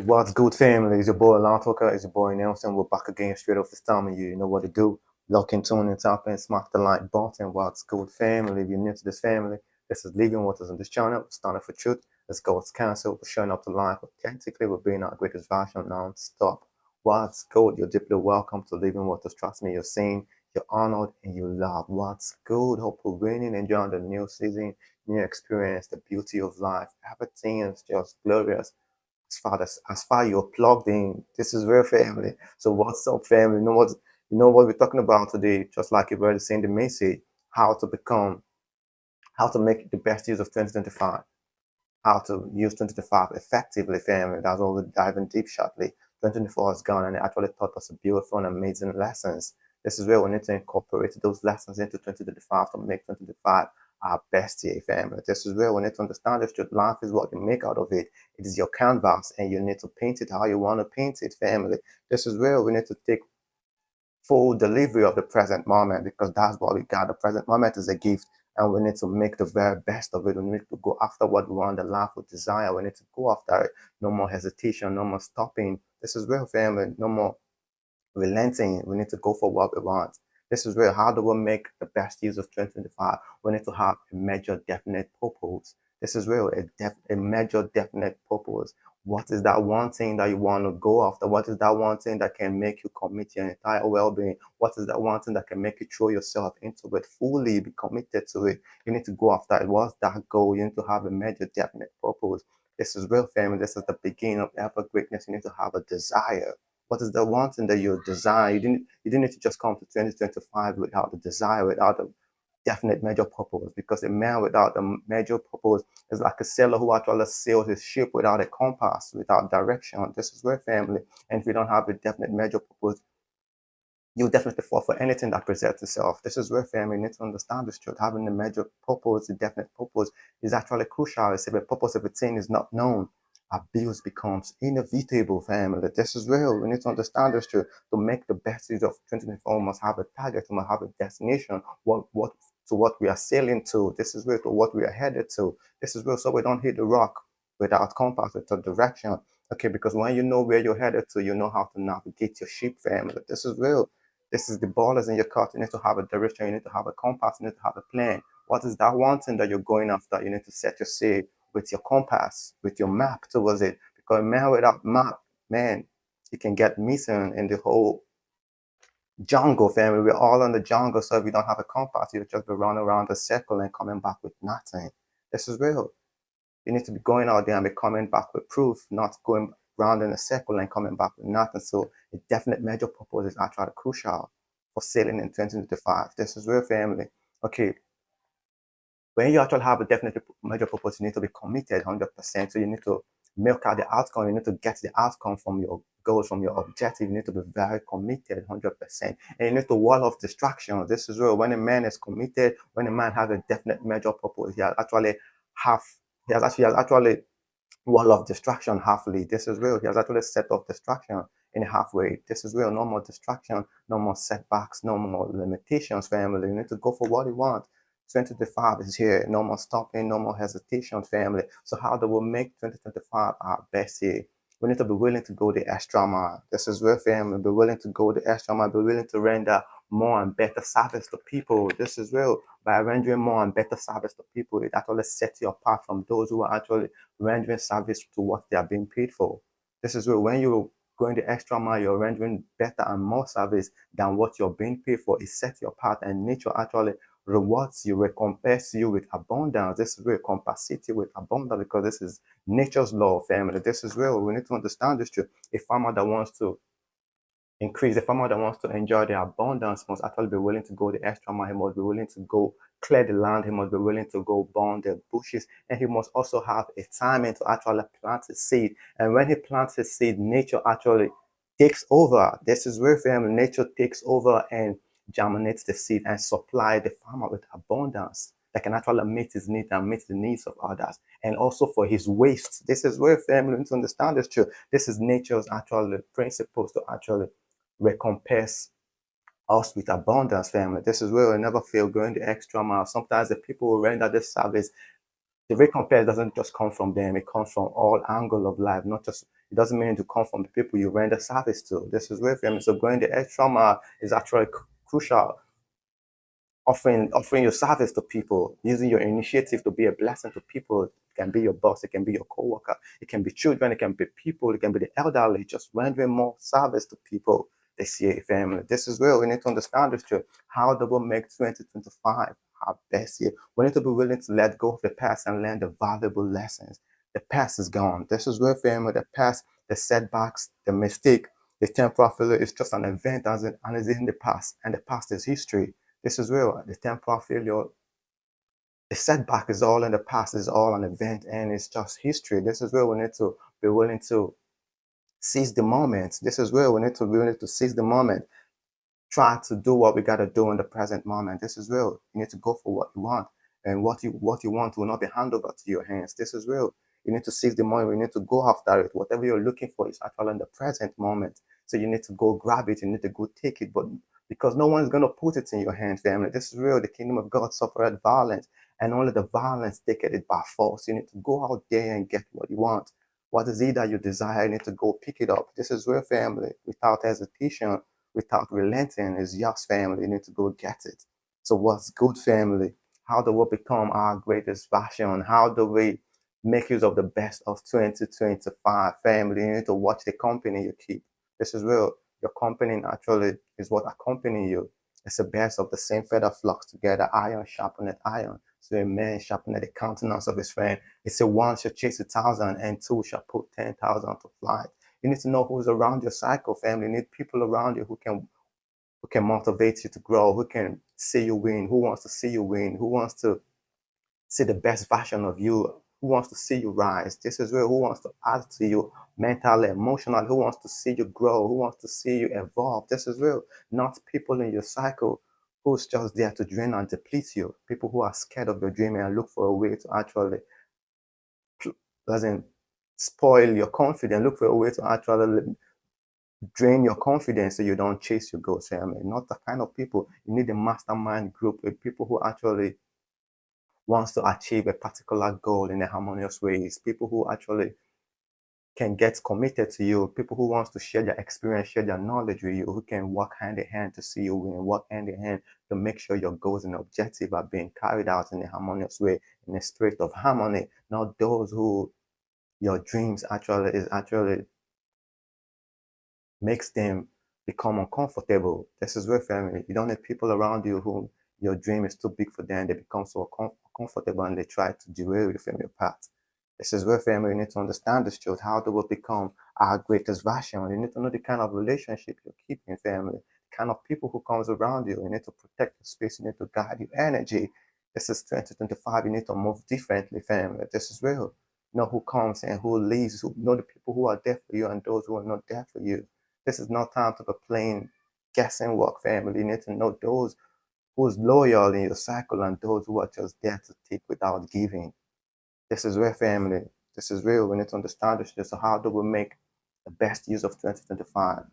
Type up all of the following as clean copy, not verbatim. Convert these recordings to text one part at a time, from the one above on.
What's good, family? It's your boy Lon Tucker. It's your boy Nelson. We're back again, straight off the time. You know what to do. Lock in, tune in, tap in, smack the like button. What's good, family? If you're new to this family, this is Living Waters on this channel. Standing for truth. Let's go. It's cancel for showing up to life authentically. We're being our greatest version non-stop. What's good? You're deeply welcome to Living Waters. Trust me, you're seen, you're honored, and you love. What's good? Hope we're winning, enjoying the new season, new experience, the beauty of life. Everything is just glorious as far you're plugged in. This is real family. So what's up, family? You know what we're talking about today, just like you've already seen the message, how to become how to make the best use of 2025, how to use 2025 effectively, family. That's what we're diving deep shortly. 2024 is gone and it actually taught us a beautiful and amazing lessons. This is where we need to incorporate those lessons into 2025 to make 2025 our best year, family. This is where we need to understand this truth. Life is what you make out of it. It is your canvas and you need to paint it how you want to paint it, family. This is where we need to take full delivery of the present moment because that's what we got. The present moment is a gift, and we need to make the very best of it. We need to go after what we want, the life we desire. We need to go after it. No more hesitation, no more stopping. This is real, family. No more relenting. We need to go for what we want. This is real. How do we make the best use of 2025? We need to have a major, definite purpose. This is real. A major, definite purpose. What is that one thing that you want to go after? What is that one thing that can make you commit your entire well-being? What is that one thing that can make you throw yourself into it fully, be committed to it? You need to go after it. What's that goal? You need to have a major, definite purpose. This is real, family. This is the beginning of ever greatness. You need to have a desire. What is the one thing that you desire? You didn't need to just come to 2025 without the desire, without a definite major purpose. Because a man without a major purpose is like a sailor who actually sails his ship without a compass, without direction. This is where family. And if you don't have a definite major purpose, you'll definitely fall for anything that presents itself. This is where family needs to understand this truth. Having a major purpose, a definite purpose, is actually crucial. If the purpose of a thing is not known, abuse becomes inevitable, family. This is real. We need to understand this truth. To make the best use of 2024, we must have a target, we must have a destination, what we are sailing to. This is real, to what we are headed to. This is real, so we don't hit the rock without compass, without direction. Okay, because when you know where you're headed to, you know how to navigate your ship, family. This is real. This is the ball is in your court. You need to have a direction. You need to have a compass. You need to have a plan. What is that one thing that you're going after? You need to set your sail with your compass, with your map towards it. Because man without map, man, you can get missing in the whole jungle, family. We're all in the jungle, so if you don't have a compass, you'll just be running around the circle and coming back with nothing. This is real. You need to be going out there and be coming back with proof, not going round in a circle and coming back with nothing. So a definite major purpose is actually crucial for sailing in 2025. This is real, family. Okay, when you actually have a definite major purpose, you need to be committed 100%. So you need to milk out the outcome. You need to get the outcome from your goals, from your objective. You need to be very committed 100%. And you need to wall off distractions. This is real. When a man is committed, when a man has a definite major purpose, have he has actually wall of distraction halfly. This is real. He has actually set off distraction in halfway. This is real. No more distraction, no more setbacks, no more limitations, family. You need to go for what you want. 2025 is here. No more stopping, no more hesitation, family. So how do we make 2025 our best year? We need to be willing to go the extra mile. This is real, family. Be willing to go the extra mile. Be willing to render more and better service to people. This is real. By rendering more and better service to people, it actually sets you apart from those who are actually rendering service to what they are being paid for. This is where when you're going the extra mile, you're rendering better and more service than what you're being paid for. It sets you apart, and nature actually rewards you, recompense you with abundance. This is where compensates you with abundance because this is nature's law, family. This is where we need to understand this truth. A farmer that wants to increase. The farmer that wants to enjoy the abundance must actually be willing to go the extra mile. He must be willing to go clear the land. He must be willing to go burn the bushes. And he must also have a timing to actually plant his seed. And when he plants his seed, nature actually takes over. This is where family nature takes over and germinates the seed and supply the farmer with abundance that can actually meet his needs and meet the needs of others. And also for his waste. This is where family needs to understand this truth. This is nature's actually principles to actually recompense us with abundance, family. This is where we never fail going the extra mile. Sometimes the people who render this service the recompense doesn't just come from them, it comes from all angle of life, not just, it doesn't mean to come from the people you render service to. This is where family. So going the extra mile is actually crucial. Offering your service to people, using your initiative to be a blessing to people. It can be your boss, it can be your coworker, it can be children, it can be people, it can be the elderly, just rendering more service to people this year, family. This is where we need to understand this truth. How do we make 2025 our best year? We need to be willing to let go of the past and learn the valuable lessons. The past is gone. This is where, family, the past, the setbacks, the mistake, the temporal failure is just an event and is in the past, and the past is history. This is real. The temporal failure, the setback is all in the past, is all an event, and it's just history. This is where we need to be willing to seize the moment. This is where we need to be willing to seize the moment. Try to do what we gotta do in the present moment. This is real. You need to go for what you want, and what you want will not be handed over to your hands. This is real. You need to seize the moment. You need to go after it. Whatever you're looking for is actually in the present moment. So you need to go grab it. You need to go take it. But because no one's gonna put it in your hand, family. This is real. The kingdom of God suffered violence, and only the violence take it by force. You need to go out there and get what you want. What is it that you desire? You need to go pick it up. This is real, family. Without hesitation, without relenting, is yours, family. You need to go get it. So what's good, family? How do we become our greatest version? How do we make use of the best of 2025, family? You need to watch the company you keep. This is real. Your company naturally is what accompany you. It's the best of the same feather flocks together. Iron sharpened iron. So a man sharpened the countenance of his friend. It's a one shall chase 1,000, and two shall put 10,000 to flight. You need to know who's around your cycle, family. You need people around you who can motivate you to grow, who can see you win, who wants to see you win, who wants to see the best version of you, who wants to see you rise. This is where who wants to add to you mentally, emotionally, who wants to see you grow, who wants to see you evolve. This is real. Not people in your cycle who's just there to drain and deplete you. People who are scared of your dream and look for a way to actually doesn't spoil your confidence, look for a way to actually drain your confidence so you don't chase your goals, family. Not the kind of people. You need a mastermind group with people who actually wants to achieve a particular goal in a harmonious ways. People who actually can get committed to you. People who wants to share their experience, share their knowledge with you, who can work hand in hand to see you win, work hand in hand to make sure your goals and objectives are being carried out in a harmonious way, in a state of harmony. Not those who your dreams actually makes them become uncomfortable. This is where, family, you don't need people around you who your dream is too big for them. They become so uncomfortable and they try to derail you from your path. This is where, family, you need to understand this truth. How do we become our greatest version? You need to know the kind of relationship you're keeping, family, the kind of people who comes around you. You need to protect your space. You need to guide your energy. This is 2025. You need to move differently, family. This is real. Know who comes and who leaves. Know the people who are there for you and those who are not there for you. This is not time to be playing guessing work, family. You need to know those who's loyal in your cycle and those who are just there to take without giving. This is where, family. This is real. We need to understand this. So how do we make the best use of 2025?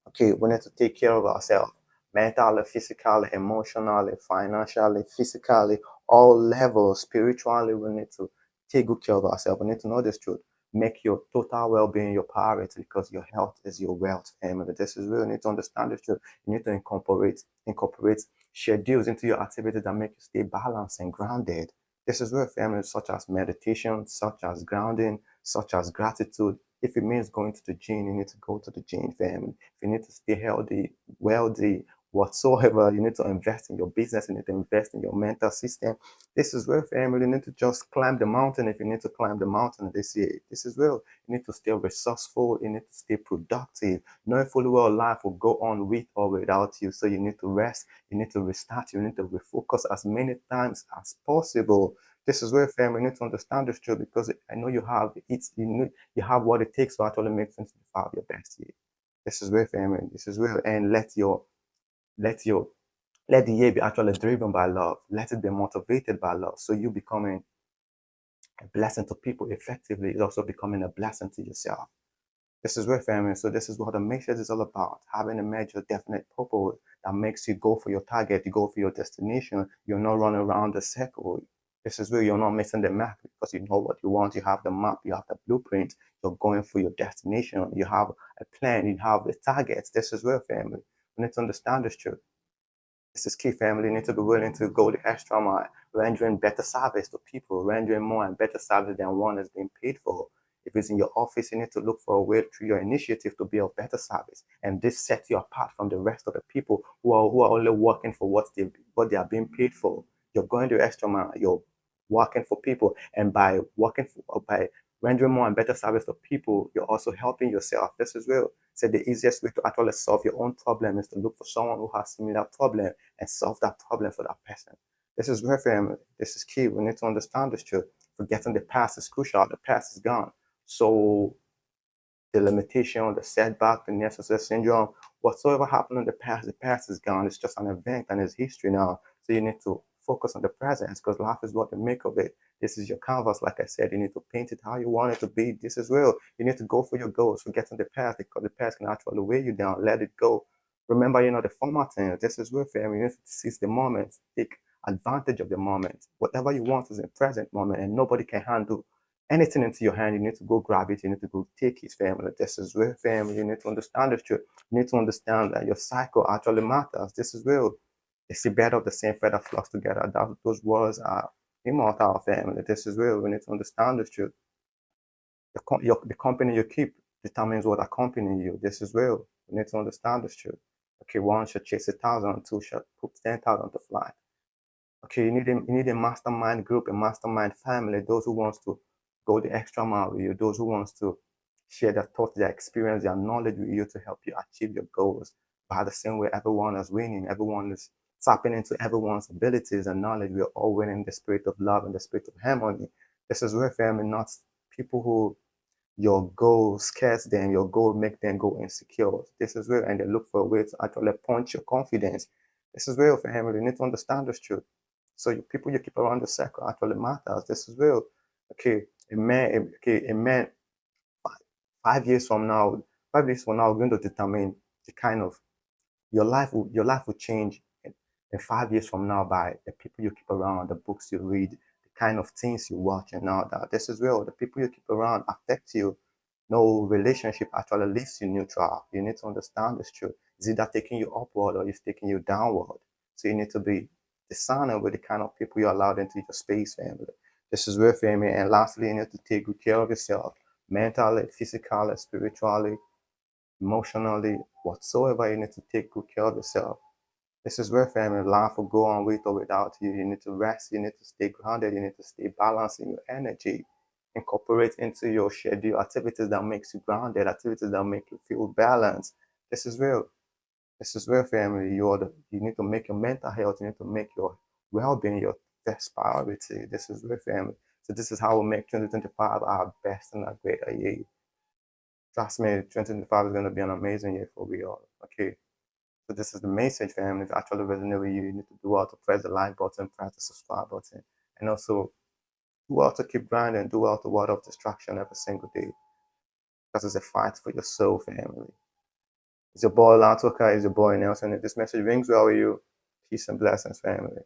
Okay, we need to take care of ourselves mentally, physically, emotionally, financially, physically, all levels, spiritually. We need to take good care of ourselves. We need to know this truth. Make your total well-being your priority because your health is your wealth, family. This is real. You need to understand this truth. You need to incorporate schedules into your activities that make you stay balanced and grounded. This is where, family, such as meditation, such as grounding, such as gratitude. If it means going to the gym, you need to go to the gym, family. If you need to stay healthy, wealthy, whatsoever, you need to invest in your business, you need to invest in your mental system. This is where, family, you need to just climb the mountain if you need to climb the mountain this year. This is where you need to stay resourceful, you need to stay productive, knowing fully well life will go on with or without you. So you need to rest, you need to restart, you need to refocus as many times as possible. This is where, family, you need to understand this truth because I know you have it, you have what it takes to actually make 2025 your best year. This is where, family, this is where, and let your let the year be actually driven by love. Let it be motivated by love. So you becoming a blessing to people effectively is also becoming a blessing to yourself. This is where, family. So this is what the message is all about. Having a major definite purpose that makes you go for your target, you go for your destination. You're not running around the circle. This is where you're not missing the map because you know what you want. You have the map, you have the blueprint, you're going for your destination, you have a plan, you have the targets. This is where, family. We need to understand this truth. This is key, family. You need to be willing to go the extra mile, rendering better service to people, rendering more and better service than one is being paid for. If it's in your office, you need to look for a way through your initiative to be of better service. And this sets you apart from the rest of the people who are only working for what they are being paid for. You're going the extra mile. You're working for people, and by rendering more and better service to people, you're also helping yourself. This is real. So the easiest way to actually solve your own problem is to look for someone who has similar problem and solve that problem for that person. This is where, family. This is key. We need to understand this truth. Forgetting the past is crucial. The past is gone. So the limitation, the setback, the necessary syndrome, whatsoever happened in the past is gone. It's just an event and it's history now. So you need to focus on the present because life is what you make of it. This is your canvas, like I said. You need to paint it how you want it to be. This is real. You need to go for your goals, forgetting the past because the past can actually weigh you down. Let it go. Remember, the former things. This is real, family. You need to seize the moment, take advantage of the moment. Whatever you want is in present moment, and nobody can handle anything into your hand, you need to go grab it, you need to go take it, family. This is real, family. You need to understand the truth. You need to understand that your cycle actually matters. This is real. It's the bed of the same feather flocks together. Those words are immortal, family. This is real. We need to understand the truth. The company you keep determines what accompanies you. This is real. You need to understand this truth. Okay, one should chase 1,000, two should put 10,000 to fly. Okay, you need a mastermind group, a mastermind family, those who wants to go the extra mile with you, those who wants to share their thoughts, their experience, their knowledge with you to help you achieve your goals. By the same way, everyone is winning, everyone is tapping into everyone's abilities and knowledge. We're all winning the spirit of love and the spirit of harmony. This is where, family, not people who your goal scares them, your goal make them go insecure. This is where, and they look for a way to actually punch your confidence. This is real, family. You need to understand this truth. So people you keep around the circle actually matters. This is real. Okay, a man 5 years from now, 5 years from now, we're going to determine the kind of your life will change in 5 years from now by the people you keep around, the books you read, the kind of things you watch, and all that. This is real. The people you keep around affect you. No relationship actually leaves you neutral. You need to understand this truth. It's either taking you upward or it's taking you downward. So you need to be discerning with the kind of people you allow into your space, family. This is real, family. And lastly, you need to take good care of yourself, mentally, physically, spiritually, emotionally, whatsoever. You need to take good care of yourself. This is where, family, life will go on with or without you. You need to rest. You need to stay grounded. You need to stay balanced in your energy. Incorporate into your schedule activities that makes you grounded, activities that make you feel balanced. This is real. This is real, family. You need to make your mental health. You need to make your well-being your best priority. This is real, family. So this is how we make 2025 our best and a greater year. Trust me, 2025 is going to be an amazing year for we all. Okay. So this is the message, family. If it actually resonate with you, you need to do well to press the like button, press the subscribe button, and also do well to keep grinding, do well to ward off distraction every single day. Because it's a fight for your soul, family. It's your boy Lantoka, it's your boy Nelson. If this message rings well with you, peace and blessings, family.